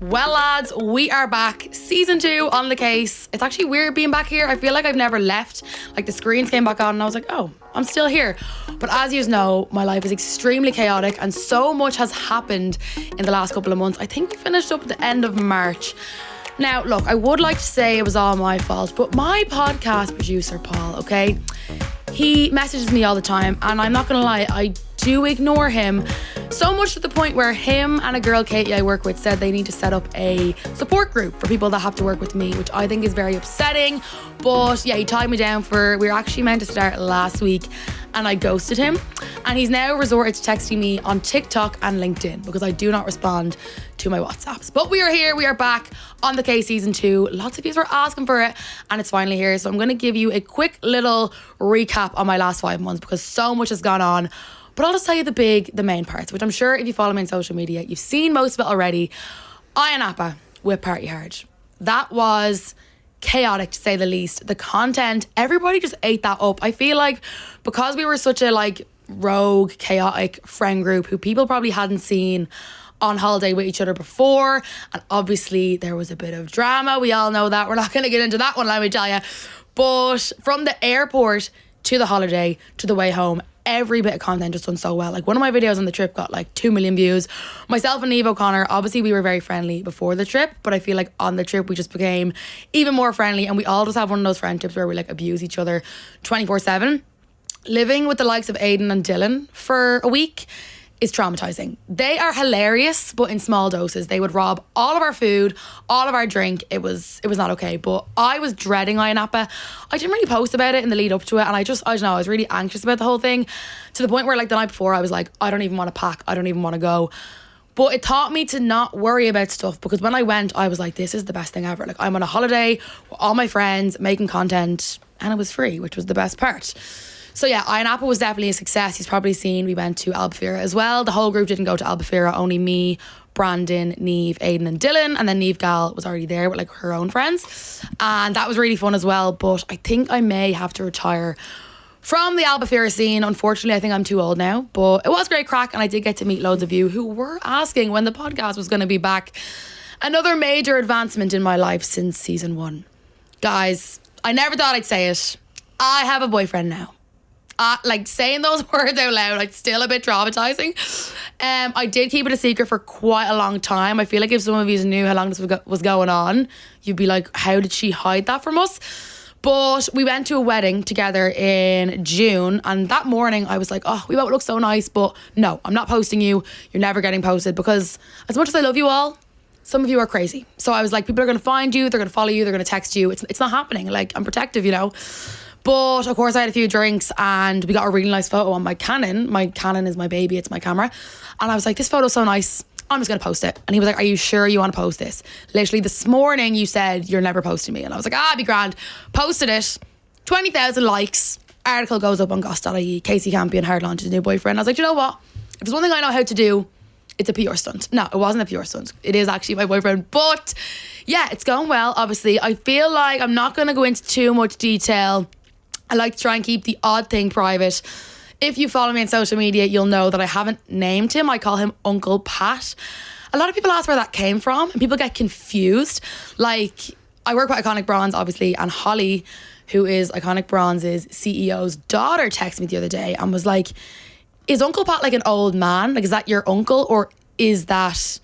Well, lads, we are back. Season 2 on the Kase. It's actually weird being back here. I feel like I've never left. Like, the screens came back on and I was like, oh, I'm still here. But as you know, my life is extremely chaotic and so much has happened in the last couple of months. I think we finished up at the end of March. Now, look, I would like to say it was all my fault, but my podcast producer, Paul, okay, he messages me all the time, and I'm not gonna lie, I do ignore him. So much to the point where him and a girl, Katie, I work with, said they need to set up a support group for people that have to work with me, which I think is very upsetting. But yeah, he tied me down we were actually meant to start last week, and I ghosted him. And he's now resorted to texting me on TikTok and LinkedIn because I do not respond to my WhatsApps. But we are here, we are back on the Kase season 2. Lots of you were asking for it and it's finally here. So I'm going to give you a quick little recap on my last 5 months because so much has gone on. But I'll just tell you the main parts, which I'm sure if you follow me on social media, you've seen most of it already. I and Appa with Party Hard. That was chaotic to say the least. The content, everybody just ate that up. I feel like because we were such a rogue, chaotic friend group who people probably hadn't seen on holiday with each other before, and obviously there was a bit of drama. We all know that. We're not going to get into that one, let me tell you. But from the airport to the holiday to the way home, every bit of content just done so well. Like, one of my videos on the trip got 2 million views. Myself and Neve O'Connor, obviously we were very friendly before the trip, but I feel like on the trip we just became even more friendly, and we all just have one of those friendships where we abuse each other 24/7. Living with the likes of Aiden and Dylan for a week is traumatizing. They are hilarious, but in small doses. They would rob all of our food, all of our drink. It was not okay. But I was dreading Appa. I didn't really post about it in the lead up to it, and I don't know, I was really anxious about the whole thing, to the point where the night before I was like, I don't even want to pack, I don't even want to go. But it taught me to not worry about stuff, because when I went, I was like, this is the best thing ever. I'm on a holiday with all my friends making content, and it was free, which was the best part. So yeah, I and Appa was definitely a success. He's probably seen we went to Albufeira as well. The whole group didn't go to Albufeira, only me, Brandon, Neve, Aiden and Dylan, and then Neve Gal was already there with her own friends, and that was really fun as well. But I think I may have to retire from the Albufeira scene. Unfortunately, I think I'm too old now, but it was great crack, and I did get to meet loads of you who were asking when the podcast was going to be back. Another major advancement in my life since season 1. Guys, I never thought I'd say it. I have a boyfriend now. Saying those words out loud, still a bit traumatizing. I did keep it a secret for quite a long time. I feel like if some of you knew how long this was going on, you'd be like, how did she hide that from us? But we went to a wedding together in June, and that morning I was like, oh, we both look so nice, but no, I'm not posting you. You're never getting posted, because as much as I love you all, some of you are crazy. So I was like, people are going to find you, they're going to follow you, they're going to text you. It's not happening. I'm protective, But of course I had a few drinks, and we got a really nice photo on my Canon. My Canon is my baby, it's my camera. And I was like, this photo's so nice, I'm just going to post it. And he was like, are you sure you want to post this? Literally this morning you said you're never posting me. And I was like, be grand. Posted it, 20,000 likes. Article goes up on goss.ie, Kasey Campion hard launches new boyfriend. I was like, you know what? If there's one thing I know how to do, it's a PR stunt. No, it wasn't a PR stunt. It is actually my boyfriend. But yeah, it's going well, obviously. I feel like I'm not going to go into too much detail. I like to try and keep the odd thing private. If you follow me on social media, you'll know that I haven't named him. I call him Uncle Pat. A lot of people ask where that came from, and people get confused. I work with Iconic Bronze, obviously, and Holly, who is Iconic Bronze's CEO's daughter, texted me the other day and was like, is Uncle Pat an old man? Is that your uncle, or is that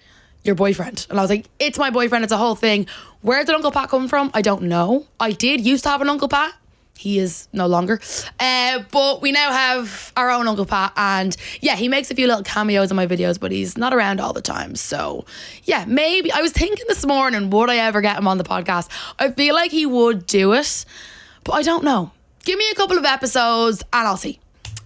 your boyfriend? And I was like, it's my boyfriend, it's a whole thing. Where did Uncle Pat come from? I don't know. I did used to have an Uncle Pat. He is no longer. But we now have our own Uncle Pat, and yeah, he makes a few little cameos in my videos, but he's not around all the time. So yeah, maybe, I was thinking this morning, would I ever get him on the podcast? I feel like he would do it, but I don't know. Give me a couple of episodes and I'll see.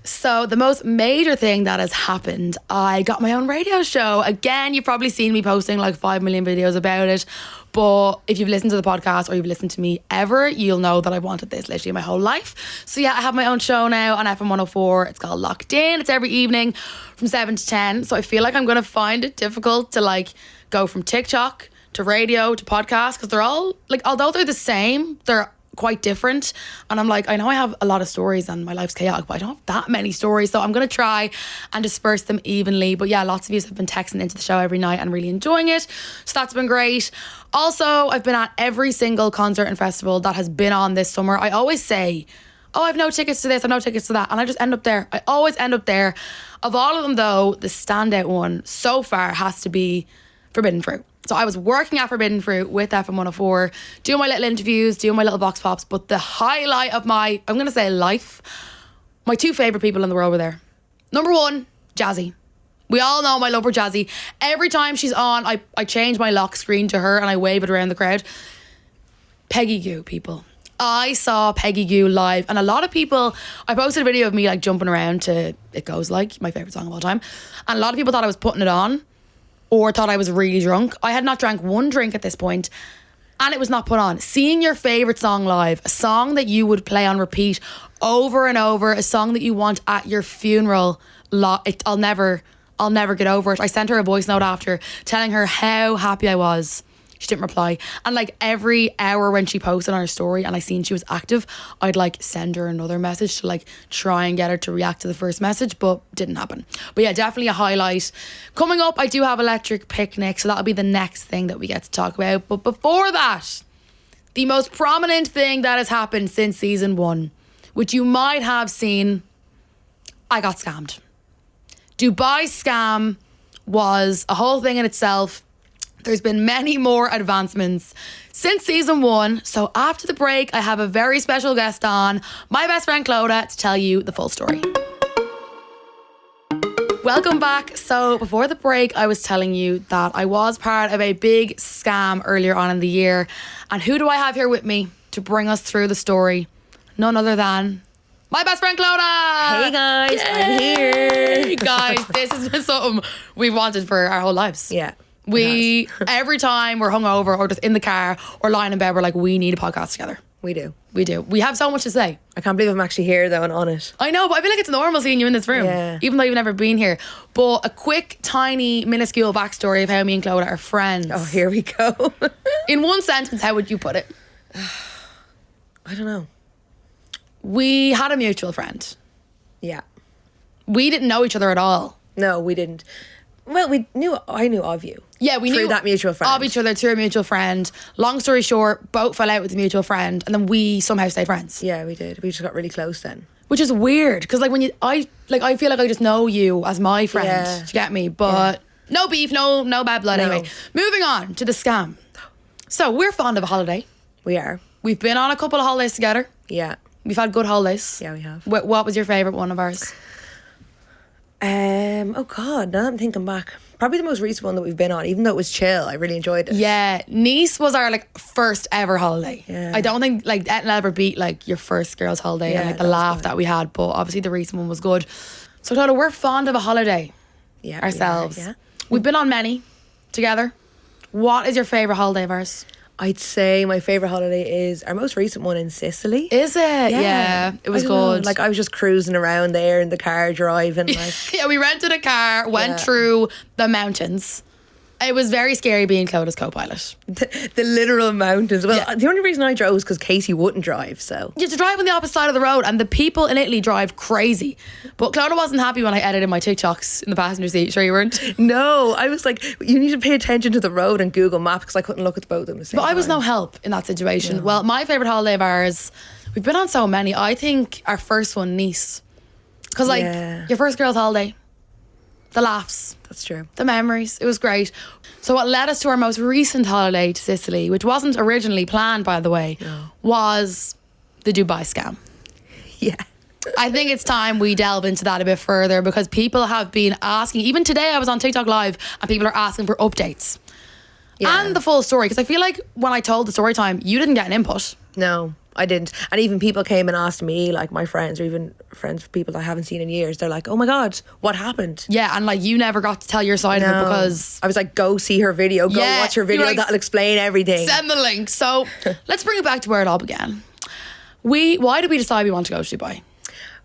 So the most major thing that has happened, I got my own radio show. Again, you've probably seen me posting 5 million videos about it. But if you've listened to the podcast or you've listened to me ever, you'll know that I've wanted this literally my whole life. So yeah, I have my own show now on FM 104. It's called Locked In. It's every evening from 7 to 10. So I feel like I'm going to find it difficult to go from TikTok to radio to podcast, because they're all, although they're the same, they're quite different. And I'm like, I know I have a lot of stories and my life's chaotic, but I don't have that many stories. So I'm going to try and disperse them evenly. But yeah, lots of you have been texting into the show every night and really enjoying it. So that's been great. Also, I've been at every single concert and festival that has been on this summer. I always say, oh, I've no tickets to this, I've no tickets to that. And I just end up there. I always end up there. Of all of them though, the standout one so far has to be Forbidden Fruit. So I was working at Forbidden Fruit with FM 104, doing my little interviews, doing my little vox pops. But the highlight of my, I'm going to say life, my two favourite people in the world were there. Number one, Jazzy. We all know my love for Jazzy. Every time she's on, I change my lock screen to her and I wave it around the crowd. Peggy Goo, people. I saw Peggy Goo live, and a lot of people, I posted a video of me like jumping around to It Goes Like, my favourite song of all time. And a lot of people thought I was putting it on or thought I was really drunk. I had not drank one drink at this point and it was not put on. Seeing your favourite song live, a song that you would play on repeat over and over, a song that you want at your funeral, I'll never get over it. I sent her a voice note after telling her how happy I was. She didn't reply. And like every hour when she posted on her story and I seen she was active, I'd like send her another message to like try and get her to react to the first message, but didn't happen. But yeah, definitely a highlight. Coming up, I do have Electric Picnic, so that'll be the next thing that we get to talk about. But before that, the most prominent thing that has happened since season 1, which you might have seen, I got scammed. Dubai scam was a whole thing in itself. There's been many more advancements since season 1. So after the break, I have a very special guest on, my best friend Clodagh, to tell you the full story. Welcome back. So before the break, I was telling you that I was part of a big scam earlier on in the year. And who do I have here with me to bring us through the story? None other than my best friend Clodagh. Hey guys, Yay! I'm here. Guys, this has been something we've wanted for our whole lives. Yeah. We, every time we're hungover or just in the car or lying in bed, we're like, we need a podcast together. We do. We do. We have so much to say. I can't believe I'm actually here though and on it. I know, but I feel like it's normal seeing you in this room, Yeah. even though you've never been here. But a quick, tiny, minuscule backstory of how me and Clodagh are friends. Oh, here we go. In one sentence, how would you put it? I don't know. We had a mutual friend. Yeah. We didn't know each other at all. No, we didn't. Well, I knew of you. Yeah, we through knew that mutual friend. of each other through a mutual friend. Long story short, both fell out with the mutual friend, and then we somehow stayed friends. Yeah, we did. We just got really close then. Which is weird, because like I feel like I just know you as my friend. Yeah. Do you get me? But no beef, no bad blood. No. Anyway, moving on to the scam. So we're fond of a holiday. We are. We've been on a couple of holidays together. Yeah. We've had good holidays. Yeah, we have. What was your favourite one of ours? Oh God, now that I'm thinking back, probably the most recent one that we've been on, even though it was chill, I really enjoyed it. Yeah, Nice was our like first ever holiday. Yeah. I don't think like it'll ever beat like your first girls' holiday and like the that was laugh good. that we had. But obviously the recent one was good. So Clodagh, we're fond of a holiday Yeah, we ourselves. are, yeah. We've been on many together. What is your favourite holiday of ours? I'd say my favourite holiday is our most recent one in Sicily. Is it? Yeah, it was I don't know, good. Like I was just cruising around there in the car driving like Yeah, we rented a car, went Yeah. through the mountains. It was very scary being Clodagh's co-pilot. the literal mountains. Well, Yeah. the only reason I drove was because Kasey wouldn't drive, so. You have to drive on the opposite side of the road, and the people in Italy drive crazy. But Clodagh wasn't happy when I edited my TikToks in the passenger seat. Sure you weren't? No, I was like, you need to pay attention to the road and Google Maps because I couldn't look at the both of them at the same But I was time. no help in that situation. Well, my favourite holiday of ours, we've been on so many. I think our first one, Nice. Because like, Yeah. your first girls' holiday, the laughs, That's true. the memories, it was great. So what led us to our most recent holiday to Sicily, which wasn't originally planned, by the way, was the Dubai scam. Yeah. I think it's time we delve into that a bit further because people have been asking, even today I was on TikTok Live and people are asking for updates Yeah. and the full story. Because I feel like when I told the story time, you didn't get an input. No, I didn't. And even people came and asked me, like my friends or even friends of people that I haven't seen in years, they're like, oh my God, what happened? Yeah, and like you never got to tell your side of it because I was like, go see her video, go Yeah, watch her you video, were like, that'll explain everything. send the link. So let's bring it back to where it all began. Why did we decide we want to go to Dubai?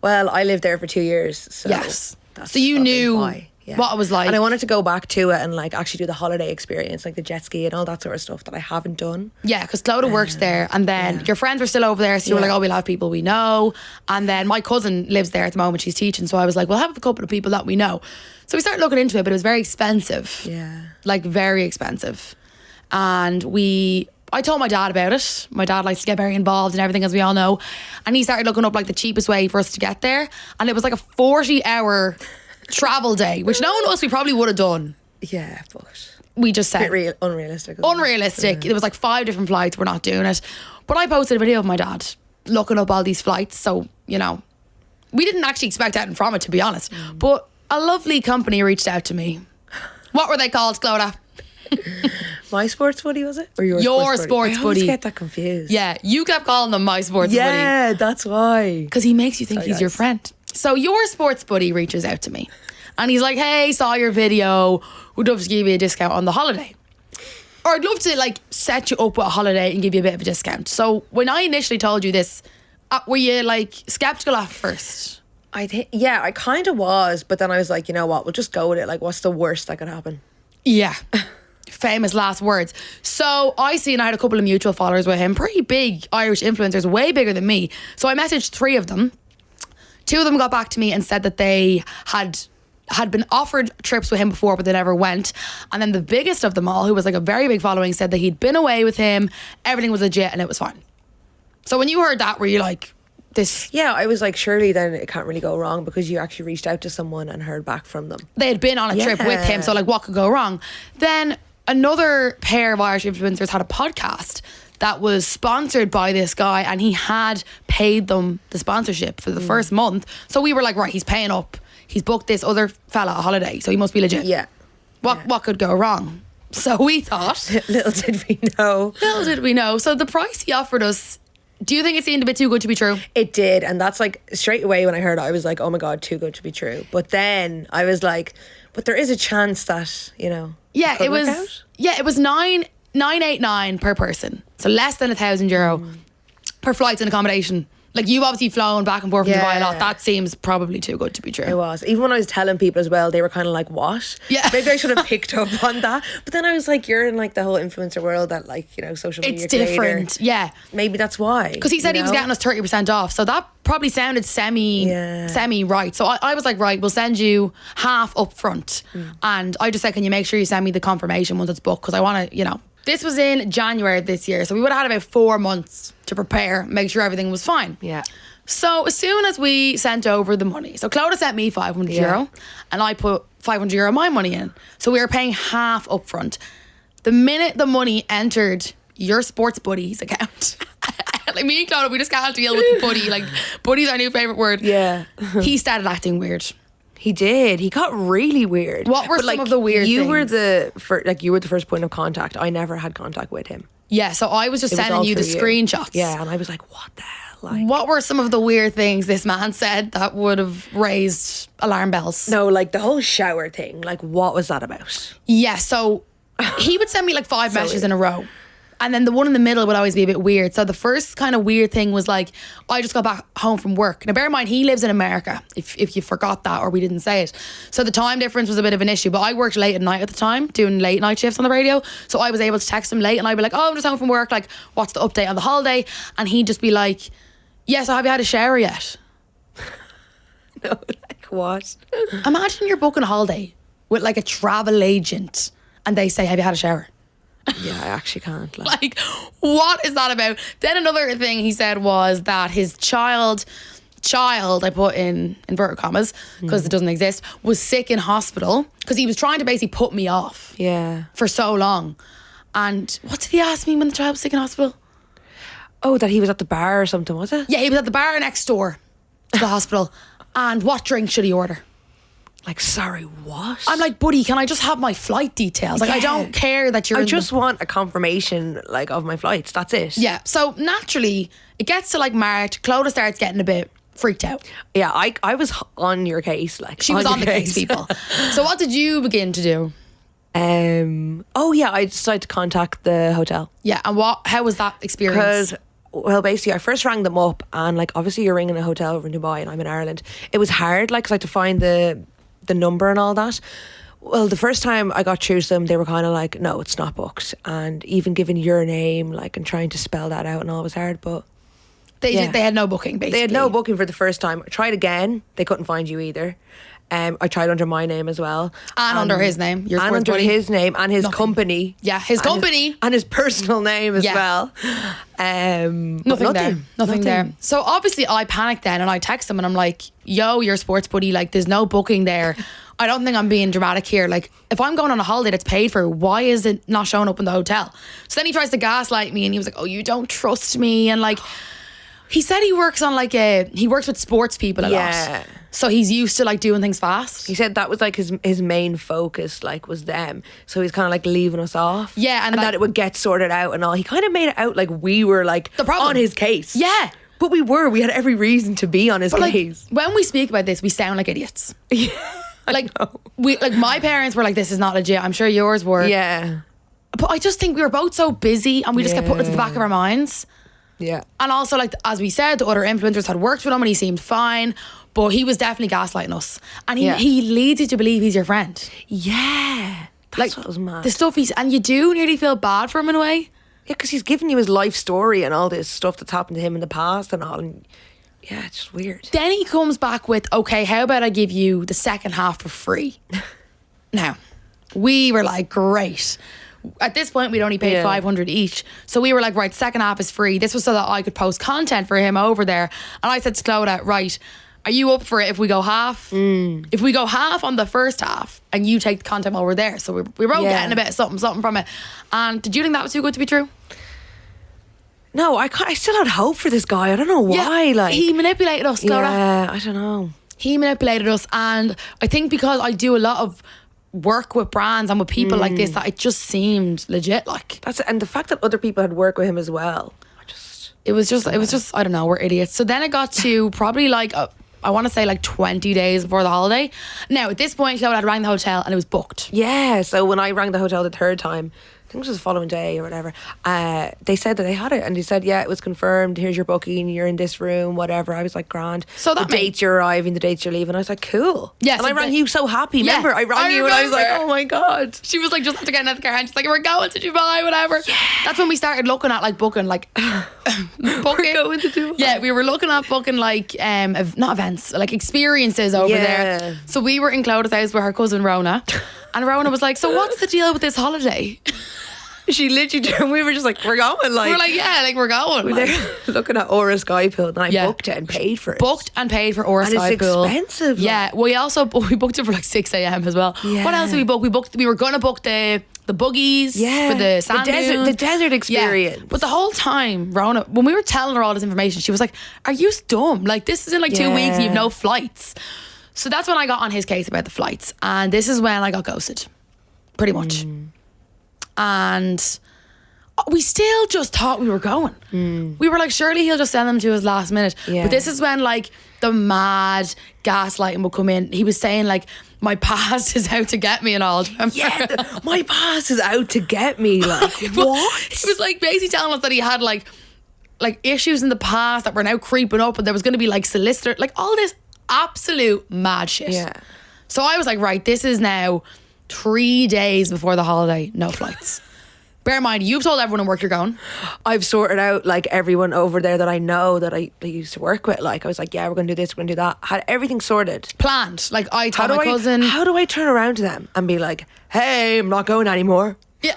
Well, I lived there for 2 years, so Yes. that's So you fucking knew why. Yeah. what it was like. And I wanted to go back to it and like actually do the holiday experience, like the jet ski and all that sort of stuff that I haven't done. Yeah, because Clodagh worked there, and then your friends were still over there, so you were like, oh, we'll have people we know. And then my cousin lives there at the moment, she's teaching, so I was like, we'll have a couple of people that we know. So we started looking into it, but it was very expensive. Yeah. Like, very expensive. And I told my dad about it. My dad likes to get very involved in everything, as we all know. And he started looking up like the cheapest way for us to get there. And it was like a 40-hour travel day, which knowing us, we probably would have done. Yeah, but We just said unrealistic. unrealistic. There was like 5 different flights. We're not doing it. But I posted a video of my dad looking up all these flights. So, you know, we didn't actually expect anything from it, to be honest. But a lovely company reached out to me. What were they called, Clodagh? My sports buddy, was it? Or your sports I always buddy. get that confused. Yeah, you kept calling them my sports buddy. Yeah, that's why. Because he makes you think he's your guys. friend. So your sports buddy reaches out to me. And he's like, hey, saw your video. Would love to give you a discount on the holiday. Or I'd love to like set you up with a holiday and give you a bit of a discount. So when I initially told you this, were you like skeptical at first? Yeah, I kind of was, but then I was like, you know what? We'll just go with it. Like, what's the worst that could happen? Yeah. Famous last words. So I had a couple of mutual followers with him, pretty big Irish influencers, way bigger than me. So I messaged 3 of them. 2 of them got back to me and said that they had been offered trips with him before, but they never went. And then the biggest of them all, who was like a very big following, said that he'd been away with him, everything was legit and it was fine. So when you heard that, were you like, this? Yeah, I was like, surely then it can't really go wrong because you actually reached out to someone and heard back from them. They had been on a trip with him, so like what could go wrong? Then another pair of Irish influencers had a podcast that was sponsored by this guy, and he had paid them the sponsorship for the first month. So we were like, right, he's paying up. He's booked this other fella a holiday, so he must be legit. Yeah. What could go wrong? So we thought. Little did we know. Little did we know. So the price he offered us, do you think it seemed a bit too good to be true? It did, and that's like straight away when I heard it, I was like, oh my God, too good to be true. But then I was like, but there is a chance that, you know. Yeah, it was. Yeah, it was 989 per person, so less than €1,000 per flights and accommodation. Like, you've obviously flown back and forth from Dubai a lot. That seems probably too good to be true. It was. Even when I was telling people as well, they were kind of like, what? Yeah. Maybe I should have picked up on that. But then I was like, you're in like the whole influencer world that like, you know, social media It's different, creator. yeah. Maybe that's why. Because he said he was getting us 30% off. So that probably sounded semi right. So I was like, right, we'll send you half up front. And I just said, can you make sure you send me the confirmation once it's booked? Because I want to, you know. This was in January of this year. So we would have had about 4 months to prepare, make sure everything was fine. Yeah. So as soon as we sent over the money, so Clodagh sent me €500 and I put €500 my money in. So we were paying half up front. The minute the money entered your sports buddy's account, like me and Clodagh, we just can't deal with the buddy. Like, buddy's our new favourite word. Yeah. He started acting weird. He did. He got really weird. What were some of the weird you things? were you were the first point of contact. I never had contact with him. Yeah, so I was just It was sending all you the through screenshots. Yeah, and I was like, what the hell? Like, What were some of the weird things this man said that would have raised alarm bells? no, like the whole shower thing. Like, what was that about? Yeah, so he would send me like 5 messages in a row. And then the one in the middle would always be a bit weird. So the first kind of weird thing was like, I just got back home from work. Now bear in mind, he lives in America, if you forgot that or we didn't say it. So the time difference was a bit of an issue. But I worked late at night at the time, doing late night shifts on the radio. So I was able to text him late and I'd be like, oh, I'm just home from work. Like, what's the update on the holiday? And he'd just be like, yes, have you had a shower yet? No, like what? Imagine you're booking a holiday with like a travel agent and they say, have you had a shower? Yeah, I actually can't. Like, Like, what is that about? Then another thing he said was that his child, I put in inverted commas because it doesn't exist, was sick in hospital because he was trying to basically put me off yeah. for so long. And what did he ask me when the child was sick in hospital? Oh, that he was at the bar or something, was it? Yeah, he was at the bar next door to the hospital. And what drink should he order? Like, sorry, what? I'm like, buddy, can I just have my flight details? Like, I don't care that you're I in just want a confirmation, like, of my flights. That's it. Yeah, so naturally, it gets to like March, Clodagh starts getting a bit freaked out. Yeah, I was on your case. Like, She was on your the case, people. So what did you begin to do? Oh yeah, I decided to contact the hotel. Yeah, and how was that experience? Because, well, basically, I first rang them up, and like, obviously, you're ringing a hotel over in Dubai, and I'm in Ireland. It was hard, like, because I had to find the the number and all that. Well, the first time I got through to them, they were kind of like, no, it's not booked. And even giving your name, like, and trying to spell that out and all was hard. But They had no booking, basically. they had no booking for the first time. I tried again. They couldn't find you either. I tried under my name as well. And under his name. Your And sports under buddy. his name and his Nothing. company. Yeah, his company. And his personal name as Yeah. well. Nothing there. So obviously I panicked then and I text him and I'm like, yo, your sports buddy, like there's no booking there. I don't think I'm being dramatic here. Like if I'm going on a holiday that's paid for, why is it not showing up in the hotel? So then he tries to gaslight me and he was like, oh, you don't trust me. And like, he said he works on like he works with sports people a Yeah. lot. So he's used to like doing things fast. He said that was like his main focus, like was them. So he's kind of like leaving us off. Yeah, and that like- it would get sorted out and all. He kind of made it out like we were like The problem. on his case. Yeah. But we were. We had every reason to be on his But like case. when we speak about this, we sound like idiots. Yeah. Like my parents were like, this is not legit. I'm sure yours were. Yeah. But I just think we were both so busy and we just kept putting it to the back of our minds. Yeah. And also, like, as we said, the other influencers had worked with him and he seemed fine, but he was definitely gaslighting us. And he leads you to believe he's your friend. Yeah. That's what was mad. The stuff and you do nearly feel bad for him in a way. Yeah, because he's giving you his life story and all this stuff that's happened to him in the past and all. And yeah, it's just weird. Then he comes back with, okay, how about I give you the second half for free? Now, we were like, great. At this point, we'd only paid 500 each. So we were like, right, second half is free. This was so that I could post content for him over there. And I said to Clodagh, right, are you up for it if we go half? If we go half on the first half and you take the content over there. So we were both getting a bit of something from it. And did you think that was too good to be true? No, I still had hope for this guy. I don't know why. Like he manipulated us, Clodagh. Yeah, I don't know. He manipulated us. And I think because I do a lot of work with brands and with people like this, that it just seemed legit. Like And the fact that other people had worked with him as well. it was just I don't know, we're idiots. So then it got to probably like I want to say like 20 days before the holiday. Now at this point, Clodagh had rang the hotel and it was booked. Yeah, so when I rang the hotel the third time, I think it was the following day or whatever, they said that they had it and they said, yeah, it was confirmed, here's your booking, you're in this room, whatever. I was like, grand. So that the dates you're arriving, the dates you're leaving. I was like, cool. Yeah, and so I rang the- you so happy. Yeah, Remember, I rang you and I was like, remember. oh my God. She was like, just have to get in the car, and she's like, we're going to Dubai, whatever. Yeah. That's when we started looking at like booking, like booking. We're going to Dubai. Yeah, we were looking at booking like not events, like experiences over Yeah. there. So we were in Clodagh's house with her cousin Rona, and Rona was like, so what's the deal with this holiday? She literally, we were just like, we're going. Like, We're like, yeah, like we're going. Like, they're looking at Aura Sky Pool and I booked it and paid for it. booked and paid for Aura And it's Sky Pool. expensive, like. Yeah, we booked it for like 6 a.m. as well. Yeah. What else did we book? We were gonna book the buggies for the sand dunes. the desert experience. Yeah. But the whole time, Rona, when we were telling her all this information, she was like, are you dumb? Like, this is in like 2 weeks and you've no flights. So that's when I got on his case about the flights. And this is when I got ghosted. Pretty much. And we still just thought we were going. We were like, surely he'll just send them to us last minute. Yeah. But this is when like the mad gaslighting would come in. He was saying like, my past is out to get me and all. Yeah, my past is out to get me. Like, what? He was like basically telling us that he had like issues in the past that were now creeping up, and there was going to be like solicitor, like all this absolute mad shit. Yeah. So I was like, right, this is now 3 days before the holiday, no flights. Bear in mind, you've told everyone in work you're going. I've sorted out like everyone over there that I know that I used to work with. Like I was like, yeah, we're going to do this, we're going to do that. Had everything sorted. Planned. Like I told my cousin. How do I turn around to them and be like, hey, I'm not going anymore? Yeah.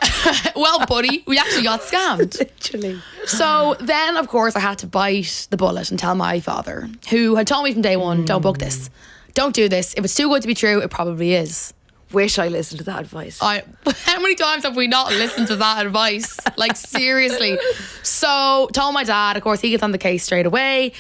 Well, buddy, we actually got scammed. Literally. So then, of course, I had to bite the bullet and tell my father, who had told me from day one, don't book this. Don't do this. If it's too good to be true, it probably is. Wish I listened to that advice. How many times have we not listened to that advice? Like, seriously. So, told my dad, of course, he gets on the case straight away.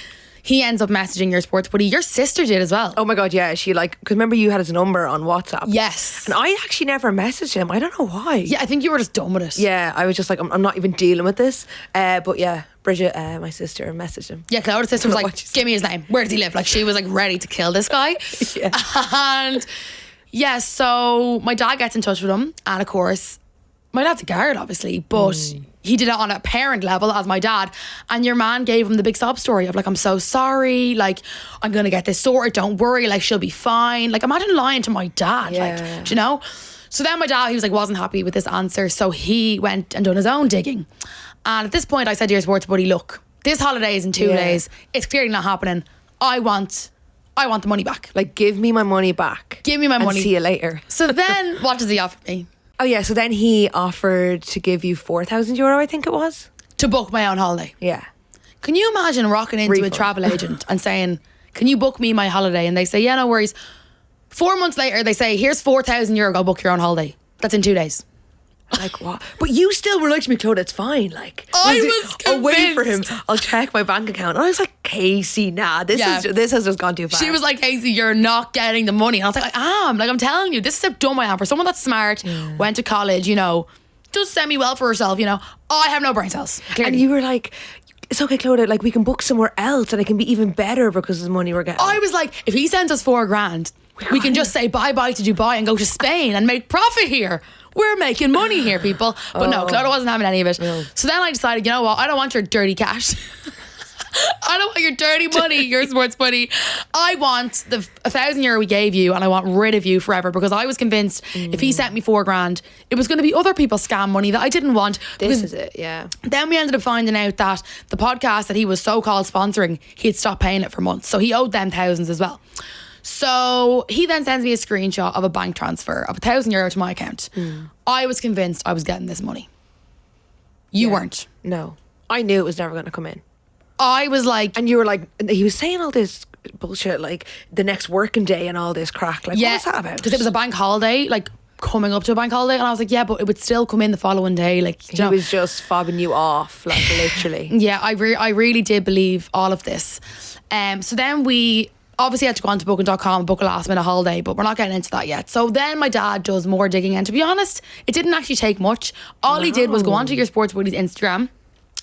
He ends up messaging your sports buddy. Your sister did as well. Oh my God, yeah. She like, because remember you had his number on WhatsApp. Yes. And I actually never messaged him. I don't know why. Yeah, I think you were just done with it. Yeah, I was just like, I'm not even dealing with this. But yeah, Bridget, my sister, messaged him. Yeah, Clodag's sister was What like, she said. give me his name. Where does he live? Like, she was like ready to kill this guy. Yeah. And yeah, so my dad gets in touch with him. And of course, my dad's a guard, obviously, but he did it on a parent level as my dad. And your man gave him the big sob story of like, I'm so sorry. Like, I'm going to get this sorted. Don't worry. Like, she'll be fine. Like, imagine lying to my dad. Like, do you know? So then my dad, he was like, wasn't happy with this answer. So he went and done his own digging. And at this point, I said to your sports buddy, look, this holiday is in 2 days. It's clearly not happening. I want the money back. Like, give me my money back. Give me my money. See you later. So then what does he offer me? Oh yeah, so then he offered to give you €4,000, I think it was. To book my own holiday. Yeah. Can you imagine rocking into a travel agent and saying, can you book me my holiday? And they say, yeah, no worries. 4 months later, they say, here's €4,000, go book your own holiday. That's in 2 days. Like, what? But you still were like to me, Clodagh, it's fine. Like, I was convinced. I'll wait for him. I'll check my bank account. And I was like, Kasey, nah, this has just gone too far. She was like, Kasey, you're not getting the money. And I was like, I am. Like, I'm telling you, this is how dumb I am. For someone that's smart, went to college, you know, does semi-well for herself, you know. I have no brain cells. Clearly. And you were like, it's okay, Clodagh, like, we can book somewhere else and it can be even better because of the money we're getting. I was like, if he sends us $4,000, we can just say bye-bye to Dubai and go to Spain and make profit here. We're making money here, people. But no, Clodagh wasn't having any of it. No. So then I decided, you know what? I don't want your dirty cash. I don't want your dirty money, your sports buddy. I want the €1,000 we gave you, and I want rid of you forever, because I was convinced if he sent me $4,000, it was going to be other people's scam money that I didn't want. This is it, yeah. Then we ended up finding out that the podcast that he was so-called sponsoring, he had stopped paying it for months. So he owed them thousands as well. So he then sends me a screenshot of a bank transfer of €1,000 to my account. I was convinced I was getting this money. You weren't. No. I knew it was never going to come in. I was like... And you were like... He was saying all this bullshit, like the next working day and all this crack. Like, what was that about? Because it was a bank holiday, like coming up to a bank holiday. And I was like, yeah, but it would still come in the following day. Like, he was just fobbing you off, like, literally. Yeah, I really did believe all of this. So then we... obviously had to go on to booking.com and book a last minute holiday, but we're not getting into that yet. So then my dad does more digging, and to be honest, it didn't actually take much. All he did was go onto your sports buddy's Instagram,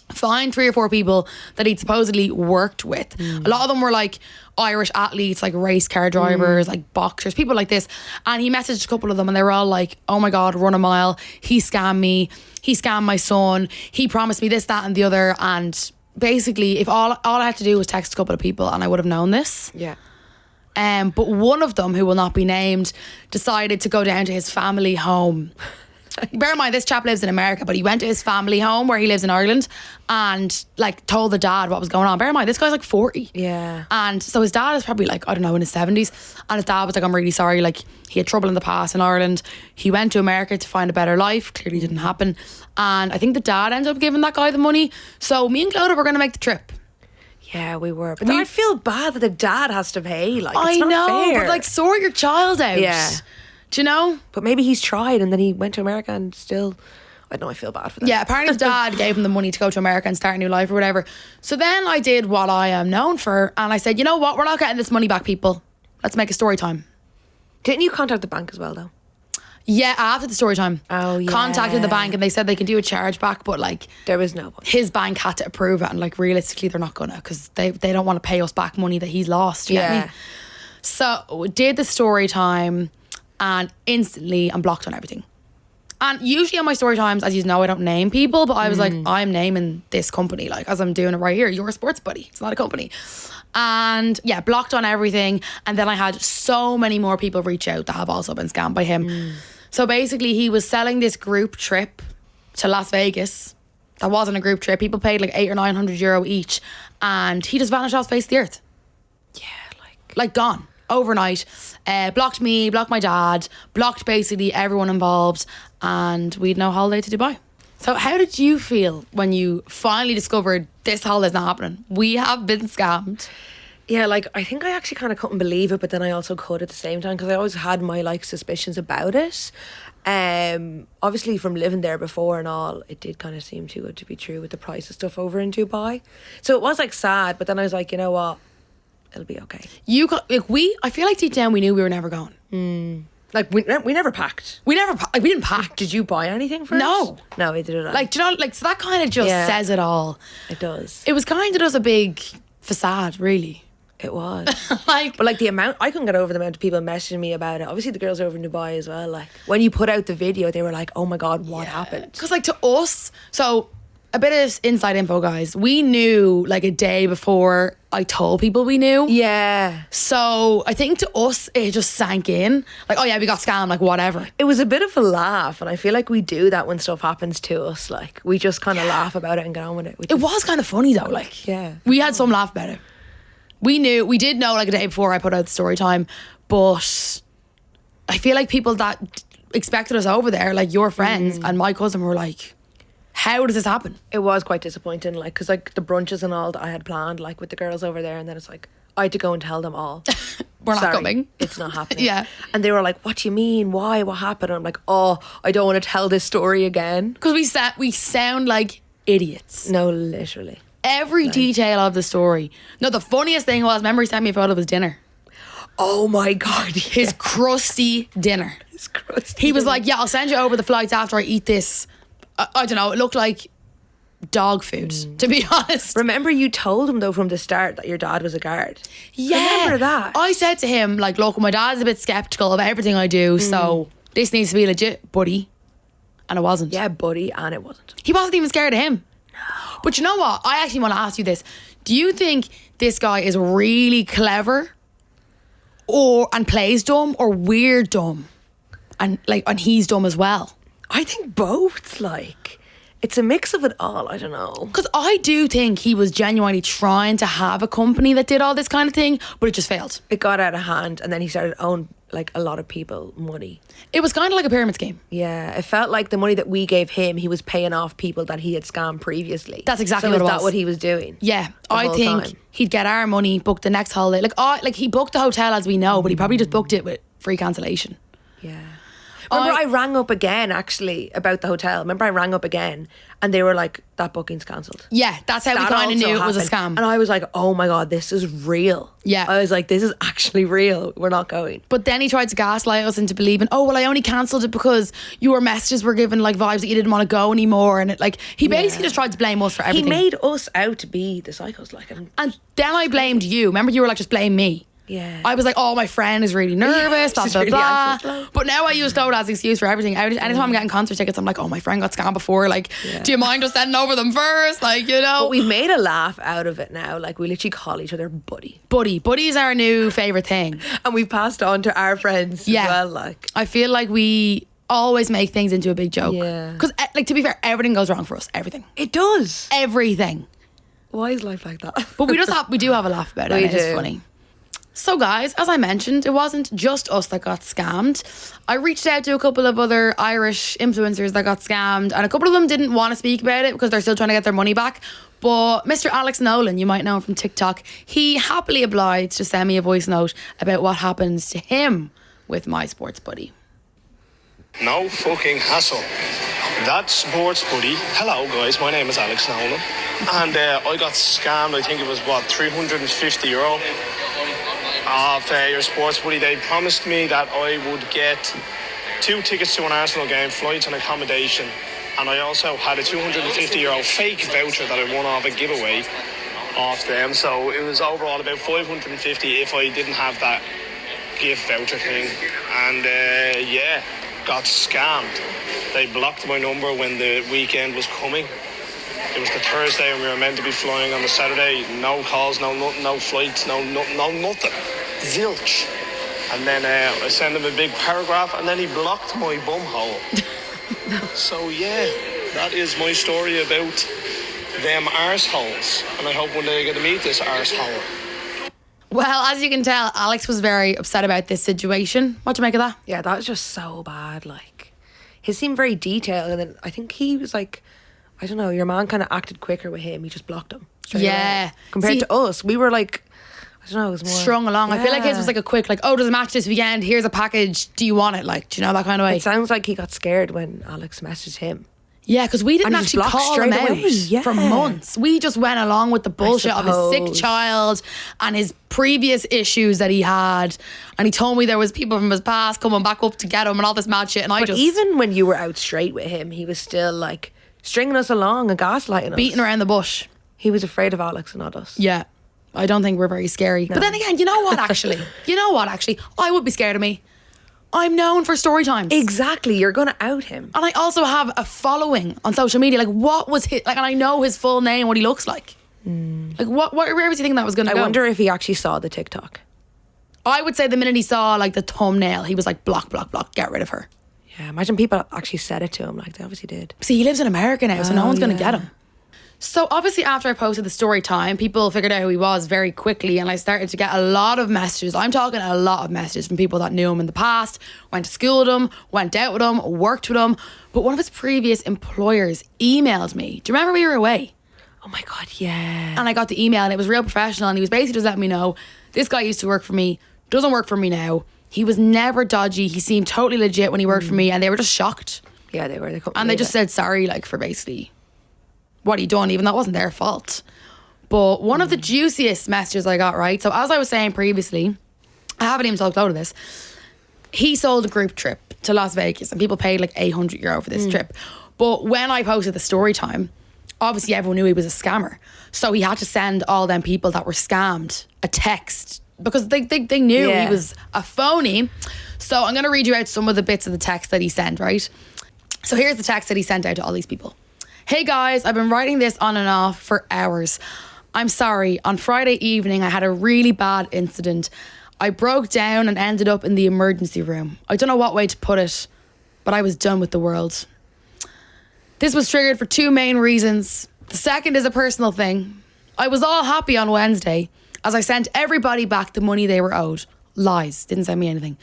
find 3 or 4 people that he'd supposedly worked with. A lot of them were like Irish athletes, like race car drivers, like boxers, people like this. And he messaged a couple of them and they were all like, oh my God, run a mile. He scammed me. He scammed my son. He promised me this, that and the other. And basically, if all I had to do was text a couple of people and I would have known this. Yeah. But one of them, who will not be named, decided to go down to his family home. Bear in mind, this chap lives in America, but he went to his family home where he lives in Ireland and like told the dad what was going on. Bear in mind, this guy's like 40. Yeah. And so his dad is probably like, I don't know, in his 70s. And his dad was like, I'm really sorry. Like, he had trouble in the past in Ireland. He went to America to find a better life. Clearly didn't happen. And I think the dad ended up giving that guy the money. So me and Clodagh were going to make the trip. Yeah, we were. But I feel bad that the dad has to pay. Like, it's I not know, fair. but like, sort your child out. Yeah. Do you know? But maybe he's tried and then he went to America and still... I know, I feel bad for that. Yeah, apparently his dad gave him the money to go to America and start a new life or whatever. So then I did what I am known for, and I said, you know what? We're not getting this money back, people. Let's make a story time. Didn't you contact the bank as well, though? Yeah, after the story time. Oh, yeah. Contacted the bank and they said they can do a charge back, but like... There was no one. His bank had to approve it, and like realistically they're not gonna, because they don't want to pay us back money that he's lost. You get me? So did the story time and instantly I'm blocked on everything. And usually on my story times, as you know, I don't name people, but I was like, I'm naming this company, like, as I'm doing it right here. You're a sports buddy. It's not a company. And yeah, blocked on everything. And then I had so many more people reach out that have also been scammed by him. So basically he was selling this group trip to Las Vegas. That wasn't a group trip. People paid like €800 or €900 each. And he just vanished off the face of the earth. Yeah, like gone overnight. Blocked me, blocked my dad, blocked basically everyone involved, and we'd no holiday to Dubai. So how did you feel when you finally discovered this holiday's not happening? We have been scammed. Yeah, like, I think I actually kind of couldn't believe it, but then I also could at the same time, because I always had my like suspicions about it. Obviously from living there before and all, it did kind of seem too good to be true with the price of stuff over in Dubai. So it was like sad, but then I was like, you know what? It'll be okay. I feel like deep down we knew we were never going. Like, we never packed. We didn't pack. Did you buy anything for No. it? No, we did it. Like, do you know, like, so that kind of just says it all. It does. It was kind of just a big facade, really. It was. Like, But like the amount, I couldn't get over the amount of people messaging me about it. Obviously the girls over in Dubai as well. Like when you put out the video, they were like, oh my God, what happened? because like to us, so a bit of inside info, guys. We knew like a day before I told people we knew. Yeah. So I think to us, it just sank in. Like, oh yeah, we got scammed, like whatever. It was a bit of a laugh, and I feel like we do that when stuff happens to us. Like we just kind of laugh about it and get on with it. It was kind of funny though. Like, Yeah. we had some laugh about it. We did know like a day before I put out the story time, but I feel like people that expected us over there, like your friends and my cousin, were like, how does this happen? It was quite disappointing, like, because like the brunches and all that I had planned, like with the girls over there, and then it's like I had to go and tell them all, We're not "Sorry, coming. it's not happening." Yeah. And they were like, "What do you mean? Why? What happened?" And I'm like, "Oh, I don't want to tell this story again." Because we sound like idiots. No, literally. Every detail of the story. No, the funniest thing was, remember he sent me a photo of his dinner. Oh my God, His crusty dinner. It's gross. He was like, yeah, I'll send you over the flights after I eat this. I don't know, it looked like dog food, to be honest. Remember, you told him though from the start that your dad was a guard. Yeah. Remember that? I said to him, like, look, my dad's a bit skeptical of everything I do, so this needs to be legit, buddy. And it wasn't. Yeah, buddy, and it wasn't. He wasn't even scared of him. But you know what? I actually want to ask you this. Do you think this guy is really clever and plays dumb, or weird dumb? And he's dumb as well? I think both. Like, it's a mix of it all. I don't know. Because I do think he was genuinely trying to have a company that did all this kind of thing, but it just failed. It got out of hand, and then he started owing like a lot of people money. It was kind of like a pyramid scheme. Yeah, it felt like the money that we gave him, he was paying off people that he had scammed previously. That's exactly so what it is was. that what he was doing? Yeah, the I whole think time? he'd get our money, book the next holiday. Like he booked the hotel as we know, but he probably just booked it with free cancellation. Yeah. Remember, I rang up again actually about the hotel. Remember, I rang up again, and they were like, "That booking's cancelled." Yeah, that's how we That kind of also knew it was a happened. scam. And I was like, "Oh my God, this is real." Yeah. I was like, "This is actually real. We're not going." But then he tried to gaslight us into believing, oh, well, I only cancelled it because your messages were giving like vibes that you didn't want to go anymore. And he basically just tried to blame us for He everything. made us out to be the psychos, like, And then I blamed you. Remember, you were like, just blame me. Yeah. I was like, oh, my friend is really nervous, blah, she's blah, really blah. anxious, like. But now I use Clodagh as an excuse for everything. Anytime I'm getting concert tickets, I'm like, oh, my friend got scammed before. Like, do you mind just sending over them first? Like, you know. But we've made a laugh out of it now. Like, we literally call each other buddy. Buddy's our new favourite thing. And we've passed on to our friends Yeah. as well. Like, I feel like we always make things into a big joke. Yeah. Because, like, to be fair, everything goes wrong for us. Everything. it does. Everything. Why is life like that? But we do have a laugh about it. We And it's do. funny. So guys, as I mentioned, it wasn't just us that got scammed. I reached out to a couple of other Irish influencers that got scammed, and a couple of them didn't want to speak about it because they're still trying to get their money back. But Mr. Alex Nolan, you might know him from TikTok, he happily obliged to send me a voice note about what happens to him with my sports buddy. No fucking hassle. That sports buddy. Hello, guys. My name is Alex Nolan, and I got scammed. I think it was €350 off your sports buddy. They promised me that I would get 2 tickets to an Arsenal game, flights and accommodation, and I also had a €250 fake voucher that I won off a giveaway off them. So it was overall about 550 if I didn't have that gift voucher thing, and yeah. Got scammed. They blocked my number when the weekend was coming. It was the Thursday and we were meant to be flying on the Saturday. No calls, no nothing, no flights, no nothing. Zilch. And then I sent him a big paragraph and then he blocked my bumhole. So yeah, that is my story about them arseholes. And I hope one day I get to meet this arsehole. Well, as you can tell, Alex was very upset about this situation. What do you make of that? Yeah, that was just so bad. Like, his seemed very detailed, and then I think he was like, I don't know, your man kind of acted quicker with him. He just blocked him. straight Yeah. away. Compared See- to us, we were like, I don't know, it was more Strung along. I feel like his was like a quick, like, oh, there's a match this weekend. Here's a package. Do you want it? Like, do you know, that kind of way? It sounds like he got scared when Alex messaged him. Yeah, because we didn't And he just actually blocked call him straight out away, yeah. for months. We just went along with the bullshit of his sick suppose. child and his previous issues that he had. And he told me there was people from his past coming back up to get him and all this mad shit. And I But just even when you were out straight with him, he was still like stringing us along and gaslighting us. beating around the bush. He was afraid of Alex and not us. Yeah. I don't think we're very scary. But then again, you know what, actually? I would be scared of me. I'm known for story times. Exactly. You're going to out him. And I also have a following on social media. Like, what was his... Like, and I know his full name, what he looks like. Like, where was he thinking that was going to go? I wonder if he actually saw the TikTok. I would say the minute he saw, like, the thumbnail, he was like, block, block, block, get rid of her. Yeah, imagine people actually said it to him. Like, they obviously did. See, he lives in America now, so no one's going to get him. So obviously after I posted the story time, people figured out who he was very quickly, and I started to get a lot of messages. I'm talking a lot of messages from people that knew him in the past, went to school with him, went out with him, worked with him. But one of his previous employers emailed me. Do you remember we were away? Oh my God, yeah. And I got the email and it was real professional, and he was basically just letting me know, this guy used to work for me, doesn't work for me now. He was never dodgy. He seemed totally legit when he worked for me, and they were just shocked. Yeah, they were. And they just said sorry, like, for basically what he done, even though it wasn't their fault. But one of the juiciest messages I got, right? So as I was saying previously, I haven't even told Clodagh this. He sold a group trip to Las Vegas, and people paid like €800 for this trip. But when I posted the story time, obviously everyone knew he was a scammer. So he had to send all them people that were scammed a text because they knew he was a phony. So I'm going to read you out some of the bits of the text that he sent, right? So here's the text that he sent out to all these people. Hey guys, I've been writing this on and off for hours. I'm sorry, on Friday evening I had a really bad incident. I broke down and ended up in the emergency room. I don't know what way to put it, but I was done with the world. This was triggered for two main reasons. The second is a personal thing. I was all happy on Wednesday as I sent everybody back the money they were owed. Lies, didn't send me anything.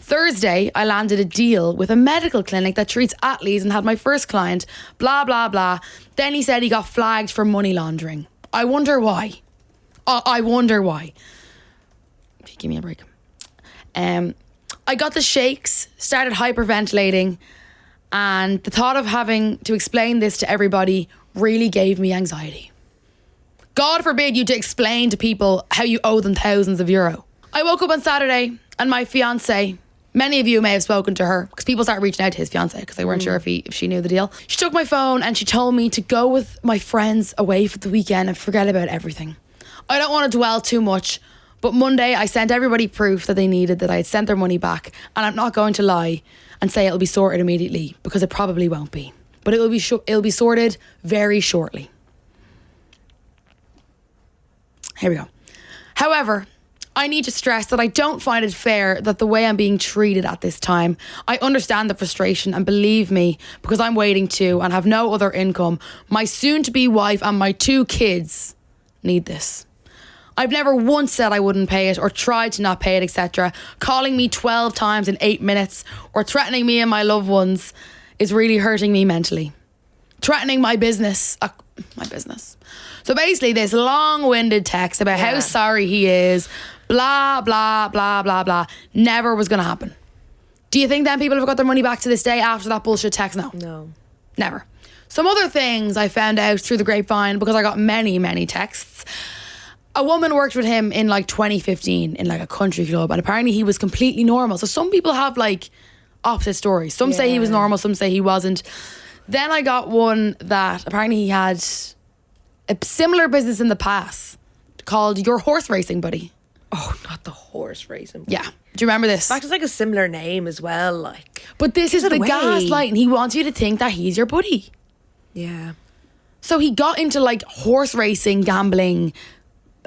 Thursday, I landed a deal with a medical clinic that treats athletes and had my first client, blah, blah, blah. Then he said he got flagged for money laundering. I wonder why. I wonder why. Give me a break. I got the shakes, started hyperventilating, and the thought of having to explain this to everybody really gave me anxiety. God forbid you to explain to people how you owe them thousands of euro. I woke up on Saturday and my fiance, many of you may have spoken to her because people started reaching out to his fiance because they weren't sure if she knew the deal. She took my phone and she told me to go with my friends away for the weekend and forget about everything. I don't want to dwell too much, but Monday I sent everybody proof that they needed that I had sent their money back, and I'm not going to lie and say it'll be sorted immediately because it probably won't be. But it'll be sorted very shortly. Here we go. However, I need to stress that I don't find it fair that the way I'm being treated at this time. I understand the frustration, and believe me, because I'm waiting to and have no other income, my soon-to-be wife and my 2 kids need this. I've never once said I wouldn't pay it or tried to not pay it, etc. Calling me 12 times in 8 minutes or threatening me and my loved ones is really hurting me mentally. Threatening my business. So basically this long-winded text about how sorry he is, blah, blah, blah, blah, blah, never was going to happen. Do you think then people have got their money back to this day after that bullshit text? No. Never. Some other things I found out through the grapevine because I got many, many texts. A woman worked with him in like 2015 in like a country club, and apparently he was completely normal. So some people have like opposite stories. Some say he was normal, some say he wasn't. Then I got one that apparently he had a similar business in the past called Your Horse Racing Buddy. Oh, not the horse racing. Yeah. Do you remember this? That's like a similar name as well. Like, but this is the gaslighting. He wants you to think that he's your buddy. Yeah. So he got into like horse racing, gambling,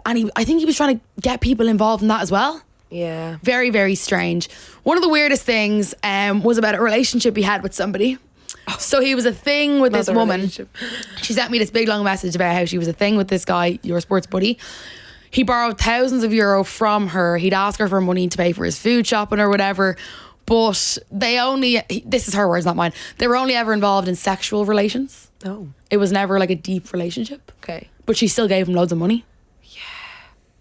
and I think he was trying to get people involved in that as well. Yeah. Very, very strange. One of the weirdest things was about a relationship he had with somebody. So he was a thing with this woman. She sent me this big long message about how she was a thing with this guy, your sports buddy. He borrowed thousands of euro from her. He'd ask her for money to pay for his food shopping or whatever. But this is her words, not mine. They were only ever involved in sexual relations. Oh. It was never like a deep relationship. Okay. But she still gave him loads of money.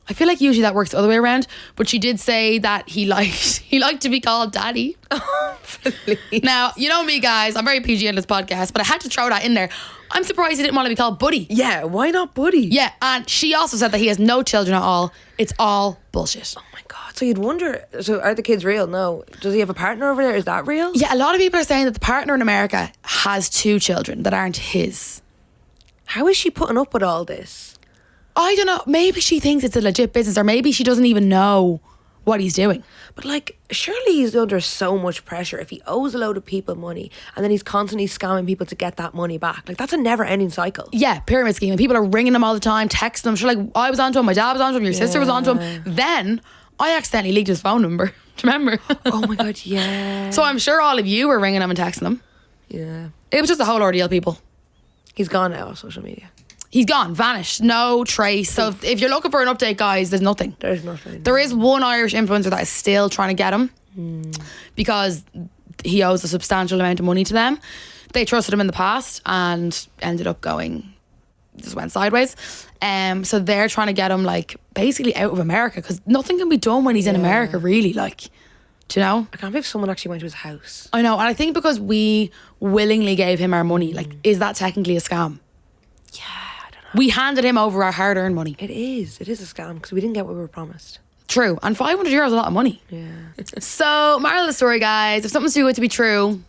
I feel like usually that works the other way around, but she did say that he liked to be called daddy. Oh, please. Now, you know me, guys, I'm very PG on this podcast, but I had to throw that in there. I'm surprised he didn't want to be called buddy. Yeah, why not buddy? Yeah, and she also said that he has no children at all. It's all bullshit. Oh my God. So you'd wonder, so are the kids real? No. Does he have a partner over there? Is that real? Yeah, a lot of people are saying that the partner in America has 2 children that aren't his. How is she putting up with all this? I don't know. Maybe she thinks it's a legit business, or maybe she doesn't even know what he's doing. But like, surely he's under so much pressure if he owes a load of people money and then he's constantly scamming people to get that money back. Like, that's a never-ending cycle. Yeah, pyramid scheme. And people are ringing him all the time, texting him. Sure, like, I was onto him, my dad was onto him, your sister was onto him. Then I accidentally leaked his phone number. Do you remember? Oh my God, yeah. So I'm sure all of you were ringing him and texting him. Yeah. It was just a whole ordeal, people. He's gone now off social media. He's gone, vanished, no trace. So if you're looking for an update, guys, there's nothing. There's nothing. There is one Irish influencer that is still trying to get him because he owes a substantial amount of money to them. They trusted him in the past and ended up just went sideways. So they're trying to get him like basically out of America because nothing can be done when he's in America, really. Like, do you know? I can't believe someone actually went to his house. I know, and I think because we willingly gave him our money, like, is that technically a scam? Yeah, I don't know. We handed him over our hard-earned money. It is a scam because we didn't get what we were promised. True, and €500 is a lot of money. Yeah. So, moral of the story, guys, if something's too good to be true,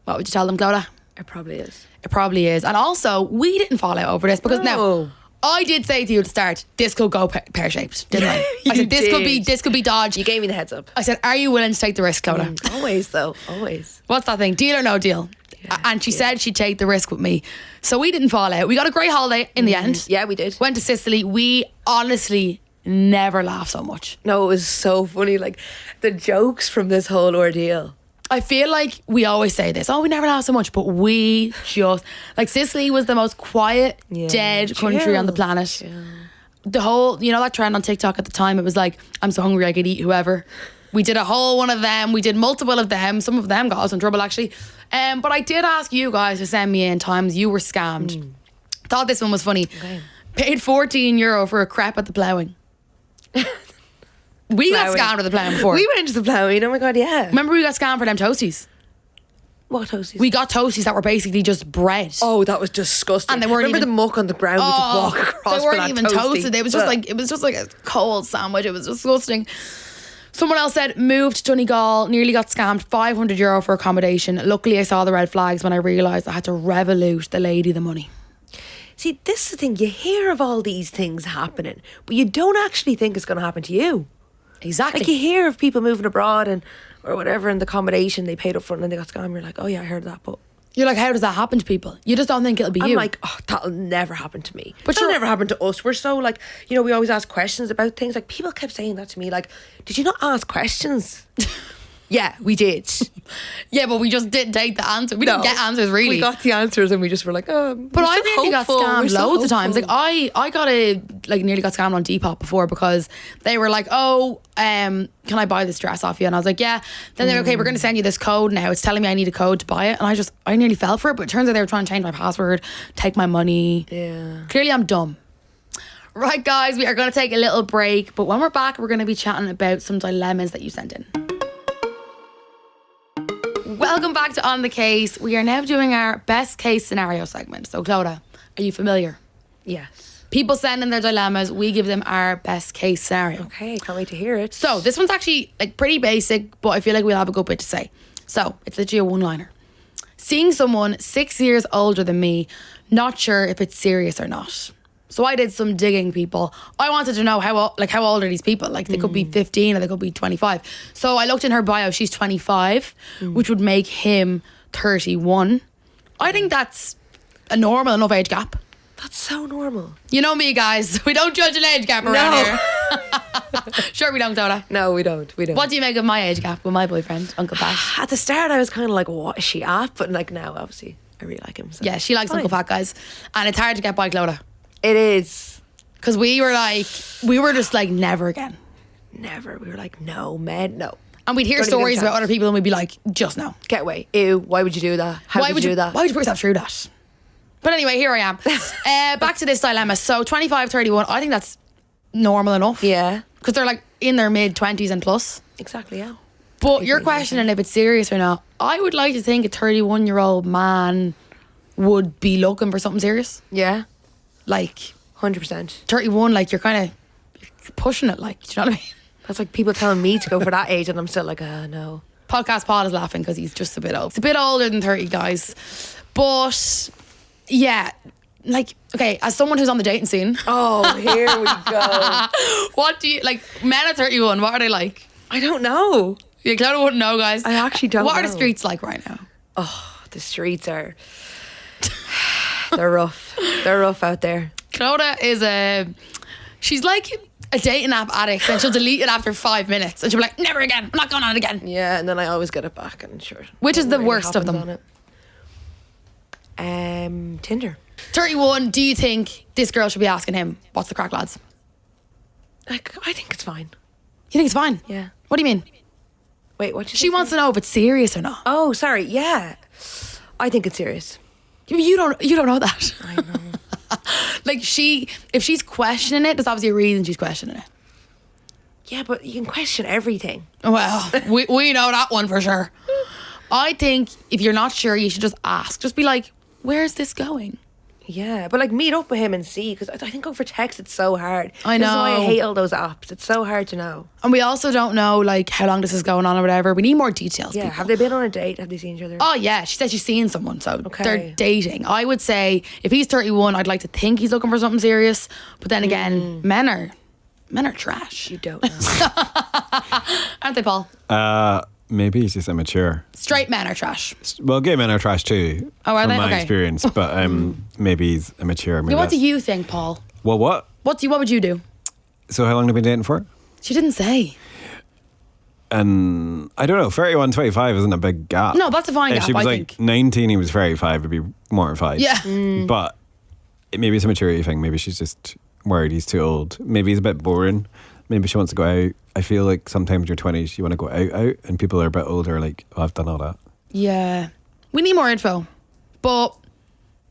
what would you tell them, Clodagh? It probably is. It probably is. And also, we didn't fall out over this because now I did say to you at the start, this could go pear-shaped, didn't I? I said this could be dodge. You gave me the heads up. I said, are you willing to take the risk, Clodagh? Always though, always. What's that thing? Deal or no deal? Yeah, and she said she'd take the risk with me. So we didn't fall out. We got a great holiday in the end. Yeah, we did. Went to Sicily. We honestly never laughed so much. No, it was so funny. Like, the jokes from this whole ordeal. I feel like we always say this, we never laugh so much, but we just, like, Sicily was the most quiet, dead country on the planet. Chill. The whole, that trend on TikTok at the time, it was like, I'm so hungry I could eat whoever. We did a whole one of them. We did multiple of them. Some of them got us in trouble, actually. But I did ask you guys to send me in times you were scammed. Thought this one was funny. Okay. Paid €14 for a crepe at the ploughing. We got scammed at the ploughing before. We went into the ploughing. Oh my God, yeah. Remember we got scammed for them toasties? What toasties? We got toasties that were basically just bread. Oh, that was disgusting. And they weren't Remember even, the muck on the ground we could walk across. They weren't for that even toasty. toasted. It was just like a cold sandwich. It was disgusting. Someone else said, moved to Donegal, nearly got scammed, €500 for accommodation. Luckily, I saw the red flags when I realised I had to revolute the lady the money. See, this is the thing. You hear of all these things happening, but you don't actually think it's going to happen to you. Exactly. Like, you hear of people moving abroad or whatever, and the accommodation they paid up front and then they got scammed. You're like, oh yeah, I heard that, but... You're like, how does that happen to people? You just don't think it'll be you. I'm like, that'll never happen to me. But that'll never happen to us. We're so like, we always ask questions about things. Like, people kept saying that to me, like, did you not ask questions? Yeah, we did. Yeah, but we just didn't take the answer. We didn't get answers, really. We got the answers and we just were like, But I nearly got scammed loads of times. Like, I nearly got scammed on Depop before because they were like, can I buy this dress off you? And I was like, yeah. Then they're okay, we're going to send you this code now. It's telling me I need a code to buy it. And I nearly fell for it. But it turns out they were trying to change my password, take my money. Yeah. Clearly I'm dumb. Right, guys, we are going to take a little break. But when we're back, we're going to be chatting about some dilemmas that you sent in. Welcome back to On the Case. We are now doing our best case scenario segment. So, Clodagh, are you familiar? Yes. People send in their dilemmas. We give them our best case scenario. Okay, can't wait to hear it. So, this one's actually like pretty basic, but I feel like we'll have a good bit to say. So, it's literally a one-liner. Seeing someone 6 years older than me, not sure if it's serious or not. So I did some digging, people. I wanted to know how old are these people? Like, they could be 15 or they could be 25. So I looked in her bio. She's 25, which would make him 31. I think that's a normal enough age gap. That's so normal. You know me, guys. We don't judge an age gap around here. Sure we don't, Clodagh. No, we don't. What do you make of my age gap with my boyfriend, Uncle Pat? At the start, I was kind of like, what is she at? But like now, obviously, I really like him. So. Yeah, she likes Uncle Pat, guys. And it's hard to get by Clodagh. It is. Because we were just like, never again. Never. We were like, no, man, no. And we'd hear stories about other people and we'd be like, just no. Get away. Ew, why would you do that? How would you do that? Why would you put yourself through that? But anyway, here I am. Back to this dilemma. So 25, 31, I think that's normal enough. Yeah. Because they're like in their mid-20s and plus. Exactly, yeah. But you're questioning if it's serious or not. I would like to think a 31-year-old man would be looking for something serious. Yeah. Like 100%. 31, like you're kind of pushing it, like, do you know what I mean? That's like people telling me to go for that age and I'm still like, no. Podcast Pod is laughing because he's just a bit old. He's a bit older than 30, guys. But yeah, like, okay, as someone who's on the dating scene, Oh, here we go. what do you, like, men at 31, what are they like? I don't know. Yeah, Clodagh wouldn't know, guys. I actually don't What are the know. streets like right now? Oh, the streets are... They're rough. They're rough out there. Clodagh is she's like a dating app addict, and she'll delete it after 5 minutes, and she'll be like, never again, I'm not going on it again. Yeah, and then I always get it back, and sure. Which is the nothing really worst of happens them? on it. Tinder. 31, do you think this girl should be asking him, what's the crack, lads? Like, I think it's fine. You think it's fine? Yeah. What do you mean? Wait, what? She wants to know if it's serious or not. Oh, sorry. Yeah, I think it's serious. You don't know that. I know. Like, if she's questioning it, there's obviously a reason she's questioning it. Yeah, but you can question everything. Well, we know that one for sure. I think if you're not sure, you should just ask. Just be like, where's this going? Yeah, but like meet up with him and see, because I think over text it's so hard. I This is why I know. hate all those apps. It's so hard to know. And we also don't know, like, how long this is going on or whatever. We need more details. Yeah, people. have they been on a date? Have they seen each other? Oh yeah, she said she's seeing someone, so Okay. they're dating. I would say if he's 31, I'd like to think he's looking for something serious. But then again, men are trash, You don't know. aren't they, Paul? Maybe he's just immature. Straight men are trash. Well, gay men are trash too. Oh, are from they? my Okay. experience, but maybe he's immature. Maybe So what do that's- you think, Paul? Well, what? What would you do? So how long have you been dating for? She didn't say. And I don't know. 31, 25 isn't a big gap. No, that's a fine If gap, she was I like think. 19, he was 35, it'd be mortified. Yeah. But maybe it's a maturity thing. Maybe she's just worried he's too old. Maybe he's a bit boring. Maybe she wants to go out. I feel like sometimes in your 20s, you want to go out, and people are a bit older, like, oh, I've done all that. Yeah. We need more info. But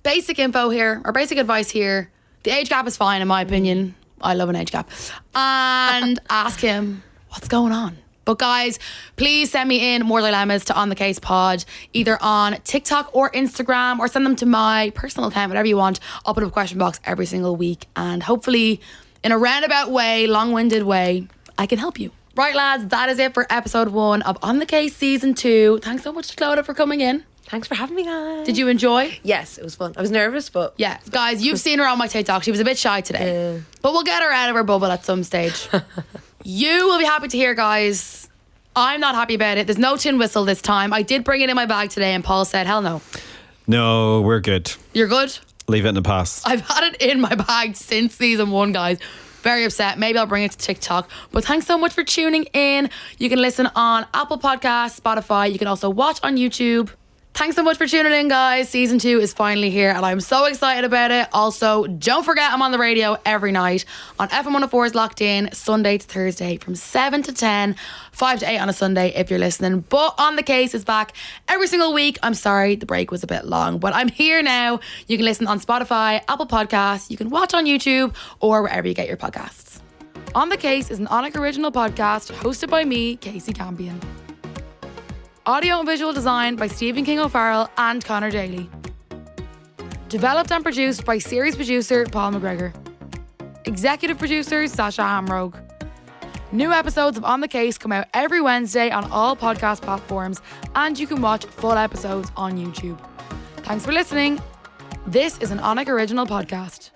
basic info here, or basic advice here, the age gap is fine in my opinion. I love an age gap. And ask him what's going on. But guys, please send me in more dilemmas to On The Case Pod, either on TikTok or Instagram, or send them to my personal account, whatever you want. I'll put up a question box every single week, and hopefully in a roundabout way, long-winded way, I can help you. Right, lads, that is it for episode 1 of On The Case season 2. Thanks so much to Clodagh for coming in. Thanks for having me, guys. Did you enjoy? Yes, it was fun. I was nervous, but Yeah, guys, you've seen her on my TikTok. She was a bit shy today. But we'll get her out of her bubble at some stage. You will be happy to hear, guys. I'm not happy about it. There's no tin whistle this time. I did bring it in my bag today, and Paul said, hell no. No, we're good. You're good? Leave it in the past. I've had it in my bag since season 1, guys. Very upset. Maybe I'll bring it to TikTok. But thanks so much for tuning in. You can listen on Apple Podcasts, Spotify. You can also watch on YouTube. Thanks so much for tuning in, guys. Season 2 is finally here, and I'm so excited about it. Also, don't forget I'm on the radio every night on FM 104's Locked In, Sunday to Thursday from 7 to 10, 5 to 8 on a Sunday if you're listening. But On The Case is back every single week. I'm sorry, the break was a bit long, but I'm here now. You can listen on Spotify, Apple Podcasts, you can watch on YouTube, or wherever you get your podcasts. On The Case is an Onic original podcast hosted by me, Kasey Campion. Audio and visual design by Stephen King O'Farrell and Connor Daly. Developed and produced by series producer Paul McGregor. Executive producer Sasha Hamrogue. New episodes of On The Case come out every Wednesday on all podcast platforms, and you can watch full episodes on YouTube. Thanks for listening. This is an Onic original podcast.